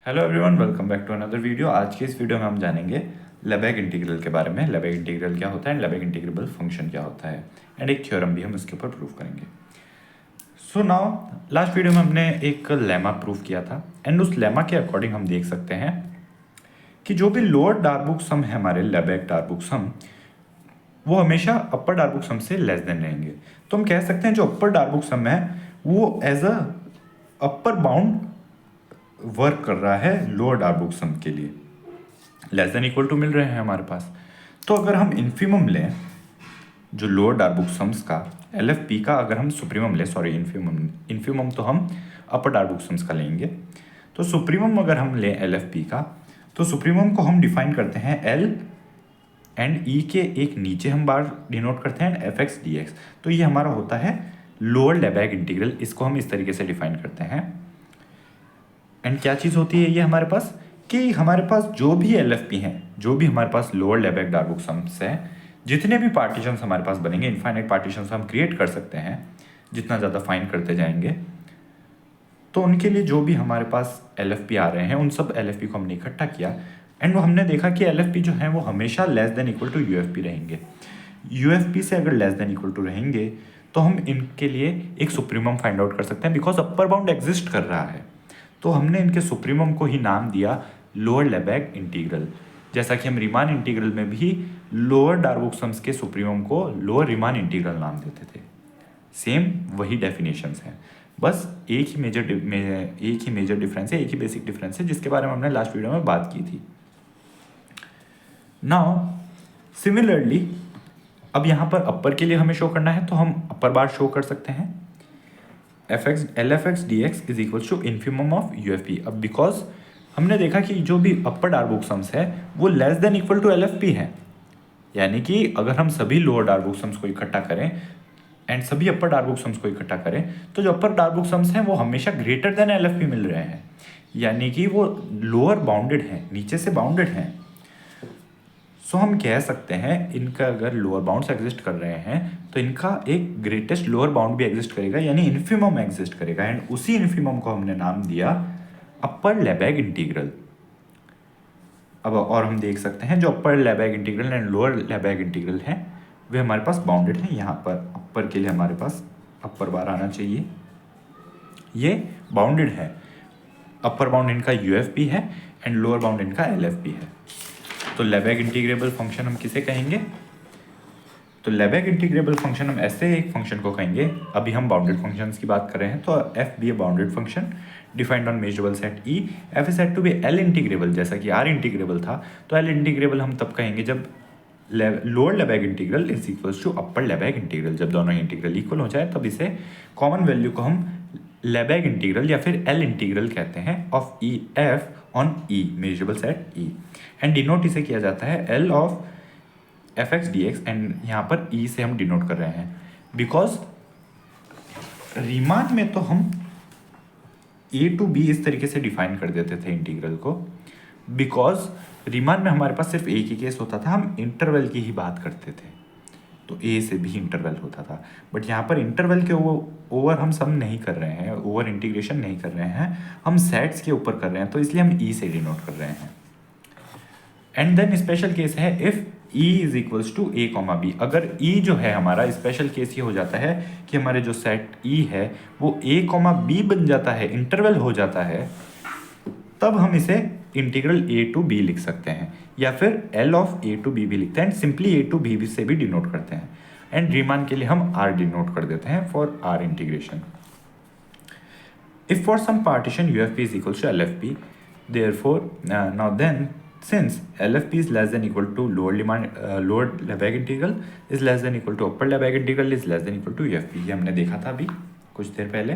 Hello everyone, welcome back to another video. आज के इस वीडियो में हम जानेंगे लेबेग इंटीग्रल के बारे में। लेबेग इंटीग्रल क्या होता है एंड लेबेग इंटीग्रेबल फंक्शन क्या होता है, एंड एक थ्योरम भी हम इसके ऊपर प्रूव करेंगे। सो नाउ लास्ट वीडियो में हमने एक लेमा प्रूव किया था एंड उस लेमा के अकॉर्डिंग हम देख सकते हैं कि जो भी लोअर डार्बुक सम है हमारे लेबेग डार्बुक सम, वो हमेशा अपर डार्बुक सम से लेस देन रहेंगे। तो हम कह सकते हैं जो अपर डार्बुक सम है वो as a upper bound work कर रहा है लोअर डार्बुक सम के लिए, लेस देन इक्वल टू मिल रहे हैं हमारे पास। तो अगर हम इन्फीमम लें जो लोअर डार्बुक सम्स का, एल एफ पी का अगर हम सुप्रीमम लें, सॉरी इन्फीमम तो हम अपर डार्बुक सम्स का लेंगे। तो सुप्रीमम अगर हम लें एल एफ पी का, तो सुप्रीमम को हम डिफाइन करते हैं एल एंड ई के एक नीचे हम बार डिनोट करते हैं एफ एक्स डी एक्स। तो ये हमारा होता है लोअर लेबेग इंटीग्रल, इसको हम इस तरीके से डिफाइन करते हैं। एंड क्या चीज़ होती है ये हमारे पास कि हमारे पास जो भी एल एफ पी हैं, जो भी हमारे पास लोअर लेबेग डार्बुक सम्स हैं, जितने भी पार्टीशंस हमारे पास बनेंगे, इनफाइनाइट पार्टीशंस हम क्रिएट कर सकते हैं जितना ज़्यादा फाइन करते जाएंगे। तो उनके लिए जो भी हमारे पास एल एफ पी आ रहे हैं उन सब एल एफ पी को हमने इकट्ठा किया एंड वो हमने देखा कि एल एफ पी जो है वो हमेशा less than equal to U F P रहेंगे। यू एफ पी से अगर लेस देन इक्वल टू रहेंगे तो हम इनके लिए एक सुप्रीमम फाइंड आउट कर सकते हैं, बिकॉज अपर बाउंड एग्जिस्ट कर रहा है। तो हमने इनके सुप्रीमम को ही नाम दिया लोअर लेबेग इंटीग्रल, जैसा कि हम रीमान इंटीग्रल में भी लोअर डार्बुक सम्स के सुप्रीमम को लोअर रीमान इंटीग्रल नाम देते थे। सेम वही डेफिनेशंस हैं, बस एक ही मेजर डिफरेंस है, एक ही बेसिक डिफरेंस है जिसके बारे में हमने लास्ट वीडियो में बात की थी। नाउ सिमिलरली अब यहाँ पर अपर के लिए हमें शो करना है तो हम अपर बार शो कर सकते हैं L F X D X is equal to infimum of U F P. अब बिकॉज हमने देखा कि जो भी अपर डार्बुक सम्स है वो less than equal to L F P है, यानी कि अगर हम सभी लोअर डार्बुक सम्स को इकट्ठा करें एंड सभी अपर डार्बुक सम्स को इकट्ठा करें तो जो अपर डार्बुक सम्स हैं वो हमेशा greater than L F P मिल रहे हैं, यानी कि वो लोअर बाउंडेड हैं, नीचे से बाउंडेड हैं। सो हम कह सकते हैं इनका अगर लोअर बाउंड्स एग्जिस्ट कर रहे हैं तो इनका एक ग्रेटेस्ट लोअर बाउंड भी एग्जिस्ट करेगा, यानी इन्फीमम एग्जिस्ट करेगा एंड उसी इन्फीमम को हमने नाम दिया अपर लेबेग इंटीग्रल। अब और हम देख सकते हैं जो अपर Lebesgue integral and lower Lebesgue integral हैं वे हमारे पास बाउंडेड हैं। यहाँ पर अपर के लिए हमारे पास अपर बार आना चाहिए, ये बाउंडेड है। अपर बाउंड इनका यू एफ पी है एंड लोअर बाउंड इनका एल एफ पी है। तो लेबेग इंटीग्रेबल फंक्शन हम किसे कहेंगे? तो लेबेग इंटीग्रेबल फंक्शन हम ऐसे एक फंक्शन को कहेंगे, अभी हम बाउंडेड फंक्शंस की बात कर रहे हैं, तो F B A bounded function defined on measurable set E, F is said to be L integrable, जैसा कि आर इंटीग्रेबल था। तो एल इंटीग्रेबल हम तब कहेंगे जब lower Lebesgue integral is equals to upper Lebesgue integral. जब दोनों इंटीग्रल इक्वल हो जाए तब इसे कॉमन वैल्यू को हम लेबेग इंटीग्रल या फिर एल इंटीग्रल कहते हैं of E F on E, measurable set E, and denote इसे किया जाता है L of F X D x, and यहाँ पर ई से हम डिनोट कर रहे हैं बिकॉज रीमान में तो हम ए टू बी इस तरीके से डिफाइन कर देते थे इंटीग्रल को, बिकॉज रीमान में हमारे पास सिर्फ एक ही केस होता था, हम इंटरवल की ही बात करते थे, तो ए से भी इंटरवल होता था। बट यहाँ पर इंटरवल के ओवर हम सम नहीं कर रहे हैं, ओवर इंटीग्रेशन नहीं कर रहे हैं, हम सेट्स के ऊपर कर रहे हैं, तो इसलिए हम ई से डिनोट कर रहे हैं। एंड देन स्पेशल केस है if E is equals to A comma B. अगर ई जो है हमारा स्पेशल केस ये हो जाता है कि हमारे जो सेट ई है वो ए कॉमा बी बन जाता है, इंटरवल हो जाता है, तब हम इसे इंटीग्रल ए टू बी लिख सकते हैं या फिर L of A to B भी लिखते हैं, सिंपली ए टू बी से भी डिनोट करते हैं। एंड रीमान के लिए हम आर डिनोट कर देते हैं for R integration. If for some partition U F P is equal to L F P, therefore now then since LFP is less than equal to lower Lebesgue integral is less than equal to upper Lebesgue integral is less than equal to UFP, ये हमने देखा था अभी कुछ देर पहले।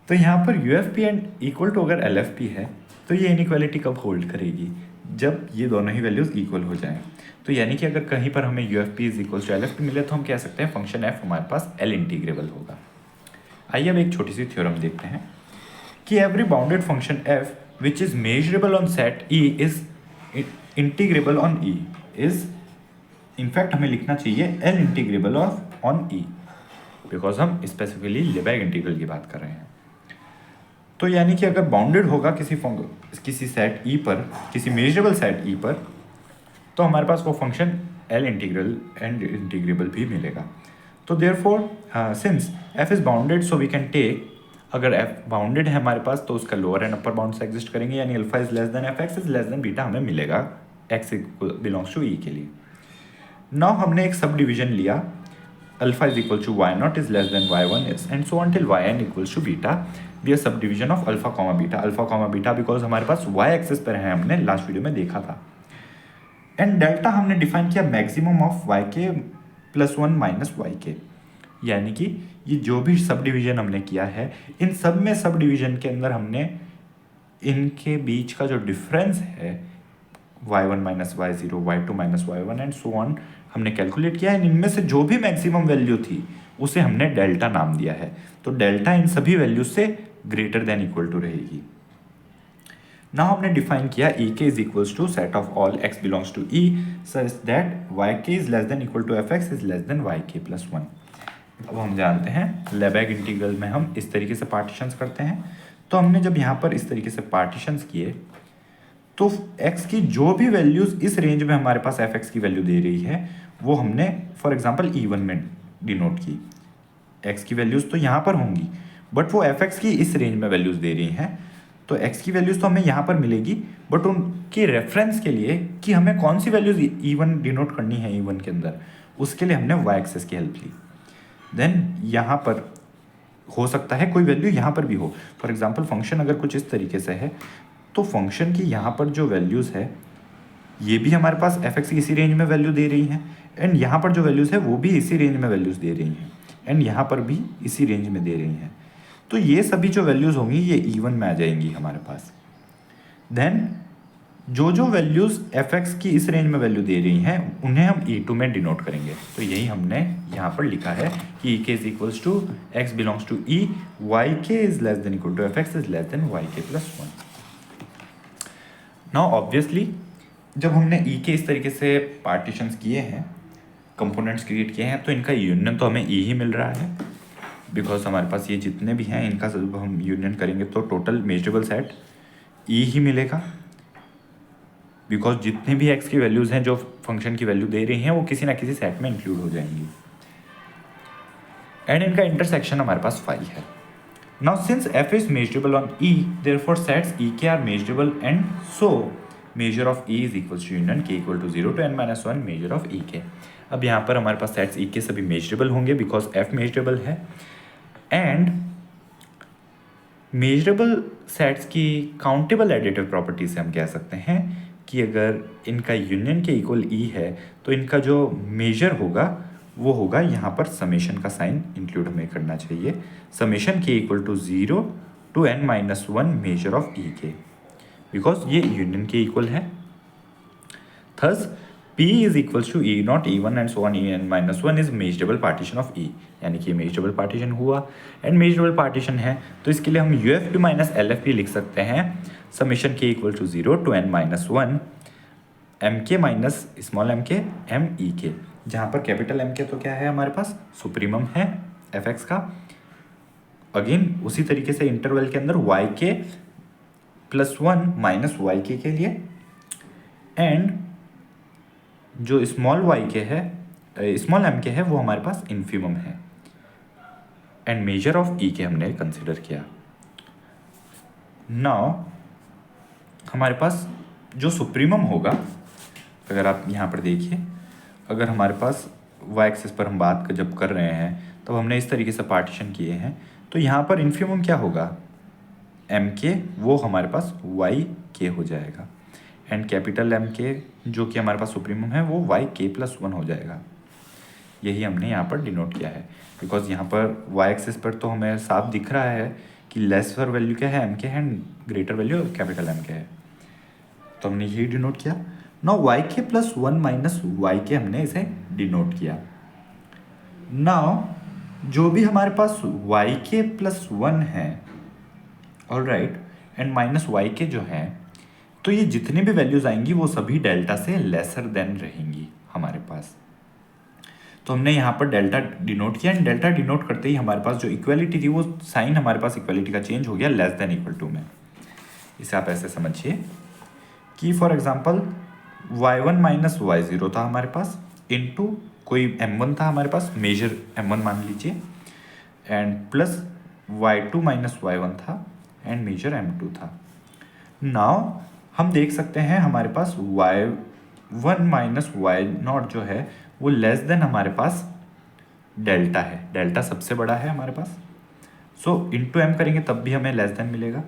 तो यहाँ पर UFP एंड इक्वल टू अगर LFP है तो ये इनइक्वालिटी कब होल्ड करेगी? जब ये दोनों ही वैल्यूज इक्वल हो जाएं। तो यानी कि अगर कहीं पर हमें UFP is equal to LFP मिले तो हम कह सकते हैं फंक्शन f हमारे पास L इंटीग्रेबल होगा। आइए अब एक छोटी सी थ्योरम देखते हैं कि every bounded function f which is measurable on set E is integrable on E is, in fact हमें लिखना चाहिए L integrable of on E, because हम specifically लेबेग इंटीग्रल की बात कर रहे हैं। तो यानी कि अगर बाउंडेड होगा किसी सेट ई पर, किसी मेजरेबल सेट ई पर, तो हमारे पास वो function L integral and integrable भी मिलेगा। तो therefore since F is bounded so we can take, अगर एफ बाउंडेड है हमारे पास तो उसका लोअर एंड अपर बाउंड से एग्जिस्ट करेंगे, यानी alpha is less than F X is less than beta हमें मिलेगा एक्स बिलोंग्स टू ई के लिए। नाउ हमने एक सब डिविजन लिया, alpha is equal to Y not is less than Y one is and so until Y N equals to beta be a subdivision of alpha comma beta because हमारे पास Y axis पर है, हमने last video में देखा था। And delta हमने define किया maximum of Y K plus one minus Y के, यानी कि ये जो भी सब डिवीजन हमने किया है इन सब में सब डिवीजन के अंदर हमने इनके बीच का जो डिफरेंस है y1 minus Y zero, y2 minus y1 and so on हमने कैलकुलेट किया है। इनमें से जो भी मैक्सिमम वैल्यू थी उसे हमने डेल्टा नाम दिया है। तो डेल्टा इन सभी वैल्यूज से ग्रेटर देन इक्वल टू रहेगी। नाउ हमने डिफाइन किया E K is equals to set of all X belongs to E such that Y K is less than equal to F X is less than Y K plus one. अब हम जानते हैं लेबेग integral में हम इस तरीके से partitions करते हैं। तो हमने जब यहाँ पर इस तरीके से पार्टीशंस किए तो x की जो भी वैल्यूज़ इस रेंज में हमारे पास fx की वैल्यू दे रही है वो हमने फॉर एग्जांपल e1 में डिनोट की। x की वैल्यूज़ तो यहाँ पर होंगी बट वो fx की इस रेंज में वैल्यूज़ दे रही हैं, तो x की वैल्यूज़ तो हमें यहाँ पर मिलेगी बट उनके रेफरेंस के लिए कि हमें कौन सी वैल्यूज़ e1 डिनोट करनी है e1 के अंदर, उसके लिए हमने y एक्सेस की हेल्प ली। देन यहाँ पर हो सकता है कोई वैल्यू यहाँ पर भी हो, फॉर एग्जांपल फंक्शन अगर कुछ इस तरीके से है तो फंक्शन की यहाँ पर जो वैल्यूज़ है ये भी हमारे पास एफ की इसी रेंज में वैल्यू दे रही हैं एंड यहाँ पर जो वैल्यूज़ है वो भी इसी रेंज में वैल्यूज़ दे रही हैं एंड यहाँ पर भी इसी रेंज में दे रही हैं। तो ये सभी जो वैल्यूज़ होंगी ये E1 में आ जाएंगी हमारे पास। देन जो वैल्यूज़ एफ की इस रेंज में वैल्यू दे रही हैं उन्हें हम E2 में डिनोट करेंगे। तो यही हमने यहाँ पर लिखा है कि E K is equals to X belongs to E, Y K is less than equal to F X is less than Y K plus one. Now obviously जब हमने ई के इस तरीके से पार्टीशंस किए हैं, कंपोनेंट्स क्रिएट किए हैं, तो इनका यूनियन तो हमें ई ही मिल रहा है बिकॉज हमारे पास ये जितने भी हैं इनका जब हम यूनियन करेंगे तो टोटल मेजरेबल सेट ई ही मिलेगा बिकॉज जितने भी एक्स की वैल्यूज़ हैं जो फंक्शन की वैल्यू दे रही हैं वो किसी ना किसी सेट में इंक्लूड हो जाएंगी एंड इनका इंटरसेक्शन हमारे पास 5 है। Now since f is measurable on E, therefore sets ek are measurable and so measure of E is equals to union k equal to 0 to n minus 1 measure of ek। अब यहाँ पर हमारे पास sets ek सभी measurable होंगे because f measurable है and measurable sets की countable additive property से हम कह सकते हैं कि अगर इनका यूनियन के इक्वल E है तो इनका जो मेजर होगा वो होगा यहाँ पर समेशन का साइन इंक्लूड हमें करना चाहिए, समेशन के equal to 0 to n minus 1 measure of E K because ये यूनियन के इक्वल है। Thus P is equals to E naught E1 and so on E n minus 1 is measurable partition of E, यानी कि measurable partition हुआ and measurable partition है तो इसके लिए हम UFP माइनस LFP लिख सकते हैं, समेशन के equal to 0 to n minus 1 MK minus small MK M E के, जहाँ पर कैपिटल M के तो क्या है हमारे पास सुप्रीमम है fx का। अगेन उसी तरीके से इंटरवल के अंदर y के प्लस 1 माइनस वाई के लिए एंड जो स्मॉल y के है स्मॉल m के है वो हमारे पास इन्फीमम है एंड मेजर ऑफ e के हमने कंसिडर किया। नाउ हमारे पास जो सुप्रीमम होगा, अगर आप यहाँ पर देखिए, अगर हमारे पास वाई एक्सिस पर हम बात जब कर रहे हैं तब हमने इस तरीके से पार्टीशन किए हैं तो यहाँ पर इन्फीमम क्या होगा एम के, वो हमारे पास वाई के हो जाएगा एंड कैपिटल एम के जो कि हमारे पास सुप्रीमम है वो वाई के प्लस 1 हो जाएगा। यही हमने यहाँ पर डिनोट किया है बिकॉज यहाँ पर वाई एक्सिस पर तो हमें साफ दिख रहा है कि लेसर वैल्यू क्या है एम के है and greater value capital M K है, तो हमने यही डिनोट किया। Now Y K plus 1 minus Y K हमने इसे डिनोट किया। नाउ जो भी हमारे पास वाई के प्लस 1 है ऑलराइट एंड माइनस वाई के जो है, तो ये जितनी भी वैल्यूज आएंगी वो सभी डेल्टा से लेसर देन रहेंगी हमारे पास। तो हमने यहाँ पर डेल्टा डिनोट किया, एंड डेल्टा डिनोट करते ही हमारे पास जो इक्वालिटी थी वो साइन हमारे पास इक्वालिटी का चेंज हो गया लेस देन इक्वल टू में। इसे आप ऐसे समझिए कि for example y1 minus y0 था हमारे पास, इनटू कोई m1 था हमारे पास, मेजर m1 मान लीजिए, and plus y2 minus y1 था एंड मेजर m2 था। नाउ हम देख सकते हैं हमारे पास y1 माइनस y0 जो है वो लेस देन हमारे पास डेल्टा है, डेल्टा सबसे बड़ा है हमारे पास। सो इनटू m करेंगे तब भी हमें लेस देन मिलेगा,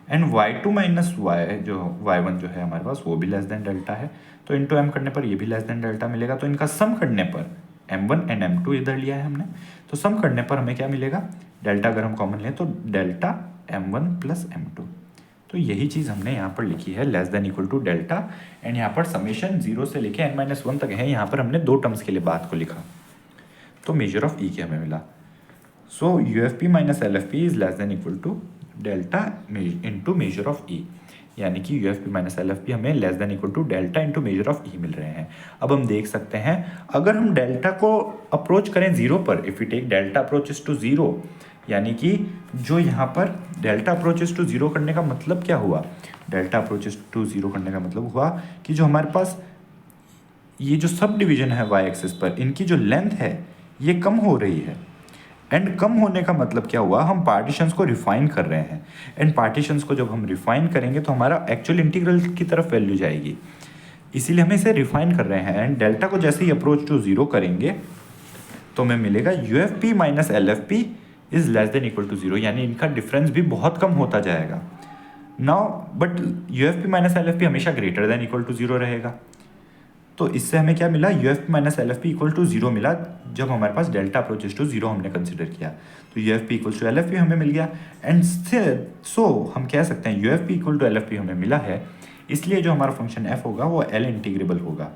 एंड y2 माइनस y1 जो है हमारे पास वो भी लेस देन डेल्टा है, तो इनटू m करने पर ये भी लेस देन डेल्टा मिलेगा। तो इनका सम करने पर m1 एंड m2 इधर लिया है हमने, तो सम करने पर हमें क्या मिलेगा, डेल्टा अगर हम कॉमन लें तो डेल्टा m1 प्लस m2। तो यही चीज़ हमने यहाँ पर लिखी है less than equal to delta, and यहाँ पर समेशन 0 से लेके n-1 तक है। यहाँ पर हमने दो टर्म्स के लिए बात को लिखा, तो मेजर ऑफ ई के हमें मिला। So UFP minus LFP is less than equal to delta into measure of E, यानी कि UFP माइनस LFP हमें less than equal to delta into measure of E मिल रहे हैं। अब हम देख सकते हैं अगर हम डेल्टा को अप्रोच करें 0 पर, if you take delta approaches to 0, यानी कि जो यहाँ पर डेल्टा अप्रोचेस टू 0 करने का मतलब क्या हुआ, डेल्टा अप्रोचेस टू 0 करने का मतलब हुआ कि जो हमारे पास ये जो सब डिवीजन है y एक्सिस पर, इनकी जो लेंथ है ये कम हो रही है। एंड कम होने का मतलब क्या हुआ, हम पार्टीशंस को रिफाइन कर रहे हैं, एंड पार्टीशंस को जब हम रिफाइन करेंगे तो हमारा एक्चुअल इंटीग्रल की तरफ वैल्यू जाएगी, इसीलिए हमें इसे रिफाइन कर रहे हैं। एंड डेल्टा को जैसे ही अप्रोच टू 0 करेंगे तो हमें मिलेगा UFP minus LFP is less than equal to 0, यानी इनका डिफरेंस भी बहुत कम होता जाएगा। Now but UFP minus LFP हमेशा ग्रेटर देन इक्वल टू 0 रहेगा, तो इससे हमें क्या मिला, UFP minus LFP equal to 0 मिला जब हमारे पास डेल्टा अप्रोचेस टू 0 हमने कंसिडर किया, तो UFP इक्वल टू LFP हमें मिल गया। एंड सो हम कह सकते हैं UFP इक्वल टू LFP हमें मिला है, इसलिए जो हमारा फंक्शन f होगा वो L इंटीग्रेबल होगा।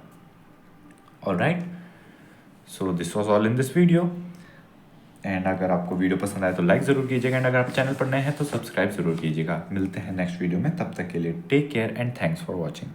Alright, so this was all in this video, and अगर आपको वीडियो पसंद आए तो लाइक ज़रूर कीजिएगा, एंड अगर आप चैनल पर नए हैं तो सब्सक्राइब ज़रूर कीजिएगा। मिलते हैं नेक्स्ट वीडियो में, तब तक के लिए take care and thanks for watching.